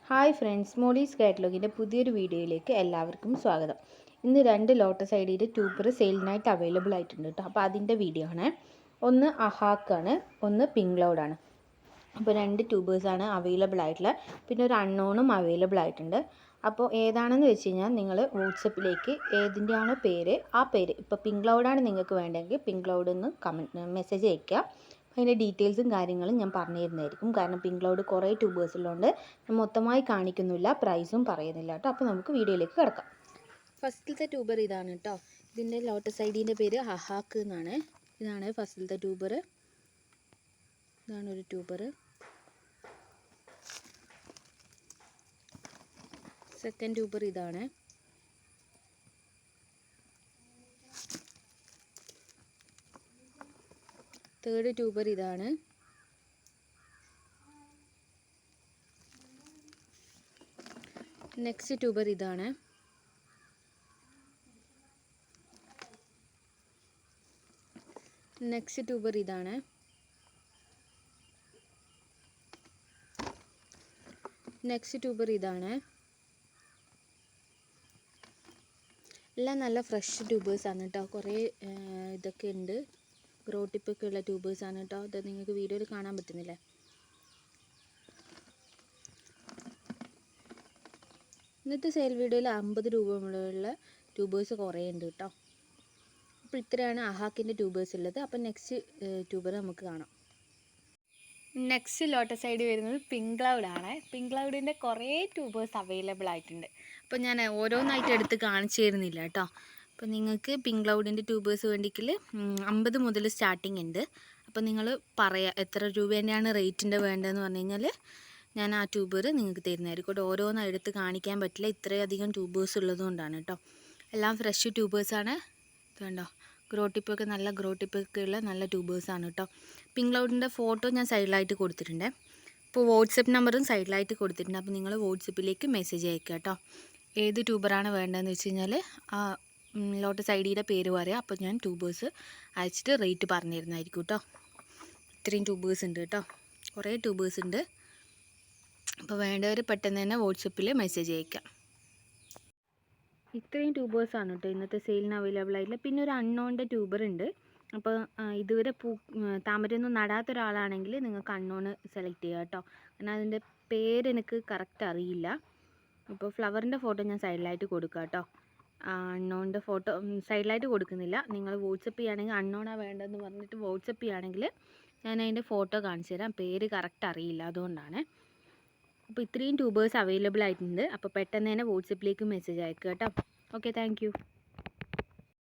Hi friends, Molly's കാറ്റലോഗിൻ്റെ പുതിയൊരു വീഡിയോയിലേക്ക് എല്ലാവർക്കും സ്വാഗതം. ഇന്ന് 2 ലോട്ടസ് ഐഡിയുടെ ട്യൂബർ സെയിലിനായിട്ട് അവൈലബിൾ ആയിട്ടുണ്ട് കേട്ടോ. അപ്പോൾ അതിൻ്റെ വീഡിയോ ആണ്. ഒന്ന് അഹാക്കാണ്, ഒന്ന് പിങ്ക് ക്ലൗഡാണ്. അപ്പോൾ 2 ട്യൂബേഴ്സാണ് അവൈലബിൾ ആയിട്ടുള്ളത്. പിന്നെ ഒരു അൺനോണും അവൈലബിൾ ആയിട്ടുണ്ട്. അപ്പോൾ ഏതാണെന്ന് വെച്ച് കഴിഞ്ഞാൽ നിങ്ങൾ വാട്സപ്പിലേക്ക് ഏതിൻ്റെയാണോ പേര് ആ പേര്, ഇപ്പോൾ പിങ്ക് ക്ലൗഡാണ് നിങ്ങൾക്ക് വേണ്ടതെങ്കിൽ പിങ്ക് ക്ലൗഡ് എന്ന് മെസ്സേജ് അയയ്ക്കുക. അതിൻ്റെ ഡീറ്റെയിൽസും കാര്യങ്ങളും ഞാൻ പറഞ്ഞു തരുന്നതായിരിക്കും. കാരണം പിങ്ക് ക്ലൗഡ് കുറേ ട്യൂബേഴ്സ് ഉള്ളതുകൊണ്ട് ഞാൻ മൊത്തമായി കാണിക്കുന്നില്ല, പ്രൈസും പറയുന്നില്ല കേട്ടോ. അപ്പോൾ നമുക്ക് വീഡിയോയിലേക്ക് കിടക്കാം. ഫസ്റ്റിലത്തെ ട്യൂബർ ഇതാണ് കേട്ടോ. ഇതിൻ്റെ ലോട്ടസ് ഐഡീൻ്റെ പേര് അഹാക്ക് എന്നാണ്. ഇതാണ് ഫസ്റ്റിലത്തെ ട്യൂബർ. ഇതാണ് ഒരു ട്യൂബർ. സെക്കൻഡ് ട്യൂബർ ഇതാണ്. തേർഡ് ട്യൂബർ ഇതാണ്. നെക്സ്റ്റ് ട്യൂബർ ഇതാണ്. നെക്സ്റ്റ് ട്യൂബർ ഇതാണ്. നെക്സ്റ്റ് ട്യൂബർ ഇതാണ്. എല്ലാം നല്ല ഫ്രഷ് ട്യൂബേഴ്സാണ് കേട്ടോ. കുറേ ഇതൊക്കെ ഉണ്ട്, ഗ്രോ ടിപ്പൊക്കെ ഉള്ള ട്യൂബേഴ്സാണ് കേട്ടോ. അത് നിങ്ങൾക്ക് വീഡിയോയിൽ കാണാൻ പറ്റുന്നില്ലേ. ഇന്നത്തെ സെയിൽ വീഡിയോയിൽ 50 രൂപ മുതലുള്ള ട്യൂബേഴ്സ് കുറേ ഉണ്ട് കേട്ടോ. അപ്പോൾ ഇത്രയാണ് അഹാക്കിൻ്റെ ട്യൂബേഴ്സ് ഉള്ളത്. അപ്പോൾ നെക്സ്റ്റ് ട്യൂബർ നമുക്ക് കാണാം. നെക്സ്റ്റ് ലോട്ടസ് ഐഡി വരുന്നത് പിങ്ക് ക്ലൗഡാണ്. പിങ്ക് ക്ലൗഡിൻ്റെ കുറേ ട്യൂബേഴ്സ് അവൈലബിൾ ആയിട്ടുണ്ട്. അപ്പോൾ ഞാൻ ഓരോന്നായിട്ട് എടുത്ത് കാണിച്ചു തരുന്നില്ല കേട്ടോ. അപ്പോൾ നിങ്ങൾക്ക് പിങ്ക് ക്ലൗഡിൻ്റെ ട്യൂബേഴ്സ് വേണ്ടിയെങ്കിൽ 50 മുതൽ സ്റ്റാർട്ടിങ് ഉണ്ട്. അപ്പോൾ നിങ്ങൾ പറയുക എത്ര രൂപേൻ്റെയാണ് റേറ്റിൻ്റെ വേണ്ടതെന്ന് പറഞ്ഞു കഴിഞ്ഞാൽ ഞാൻ ആ ട്യൂബർ നിങ്ങൾക്ക് തരുന്നതായിരിക്കും. ഓരോന്നും എടുത്ത് കാണിക്കാൻ പറ്റില്ല, ഇത്രയധികം ട്യൂബേഴ്സ് ഉള്ളതുകൊണ്ടാണ് കേട്ടോ. എല്ലാം ഫ്രഷ് ട്യൂബേഴ്സാണ്. ഇതുണ്ടോ, ഗ്രോ ടിപ്പൊക്കെ നല്ല ഗ്രോ ടിപ്പൊക്കെ ഉള്ള നല്ല ട്യൂബേഴ്സാണ് കേട്ടോ. പിങ്ക് ക്ലൗഡിൻ്റെ ഫോട്ടോ ഞാൻ സൈഡിലായിട്ട് കൊടുത്തിട്ടുണ്ട്. ഇപ്പോൾ വാട്സപ്പ് നമ്പറും സൈഡിലായിട്ട് കൊടുത്തിട്ടുണ്ട്. അപ്പോൾ നിങ്ങൾ വാട്സപ്പിലേക്ക് മെസ്സേജ് അയക്കുക കേട്ടോ. ഏത് ട്യൂബറാണ് വേണ്ടതെന്ന് വെച്ച് കഴിഞ്ഞാൽ ആ ലോട്ടസ് ഐഡിയുടെ പേര് പറയാം. അപ്പോൾ ഞാൻ ട്യൂബേഴ്സ് അയച്ചിട്ട് റേറ്റ് പറഞ്ഞു തരുന്നതായിരിക്കും കേട്ടോ. ഇത്രയും ട്യൂബേഴ്സ് ഉണ്ട് കേട്ടോ, കുറേ ട്യൂബേഴ്സ് ഉണ്ട്. അപ്പോൾ വേണ്ടവർ പെട്ടെന്ന് തന്നെ വാട്സപ്പിൽ മെസ്സേജ് അയക്കാം. ഇത്രയും ട്യൂബേഴ്സാണ് കേട്ടോ ഇന്നത്തെ സെയിലിന് അവൈലബിൾ ആയിട്ടുള്ള. പിന്നെ ഒരു അൺനോണിൻ്റെ ട്യൂബർ ഉണ്ട്. അപ്പോൾ ഇതുവരെ താമരയൊന്നും നടാത്ത ഒരാളാണെങ്കിൽ നിങ്ങൾക്ക് അൺനോൺ സെലക്ട് ചെയ്യുക കേട്ടോ. കാരണം അതിൻ്റെ പേര് എനിക്ക് കറക്റ്റ് അറിയില്ല. ഇപ്പോൾ ഫ്ലവറിൻ്റെ ഫോട്ടോ ഞാൻ സൈഡിലായിട്ട് കൊടുക്കുക കേട്ടോ. അൺനോണിൻ്റെ ഫോട്ടോ സൈഡിലായിട്ട് കൊടുക്കുന്നില്ല. നിങ്ങൾ വാട്സപ്പ് ചെയ്യുകയാണെങ്കിൽ അൺനോണാണ് വേണ്ടതെന്ന് പറഞ്ഞിട്ട് വാട്സപ്പ് ചെയ്യുകയാണെങ്കിൽ ഞാൻ അതിൻ്റെ ഫോട്ടോ കാണിച്ചു തരാം. പേര് കറക്റ്റ് അറിയില്ല, അതുകൊണ്ടാണ്. അപ്പോൾ ഇത്രയും ട്യൂബേഴ്സ് അവൈലബിൾ ആയിട്ടുണ്ട്. അപ്പോൾ പെട്ടെന്ന് തന്നെ വാട്സപ്പിലേക്ക് മെസ്സേജ് അയക്കുക കേട്ടോ. Okay, thank you.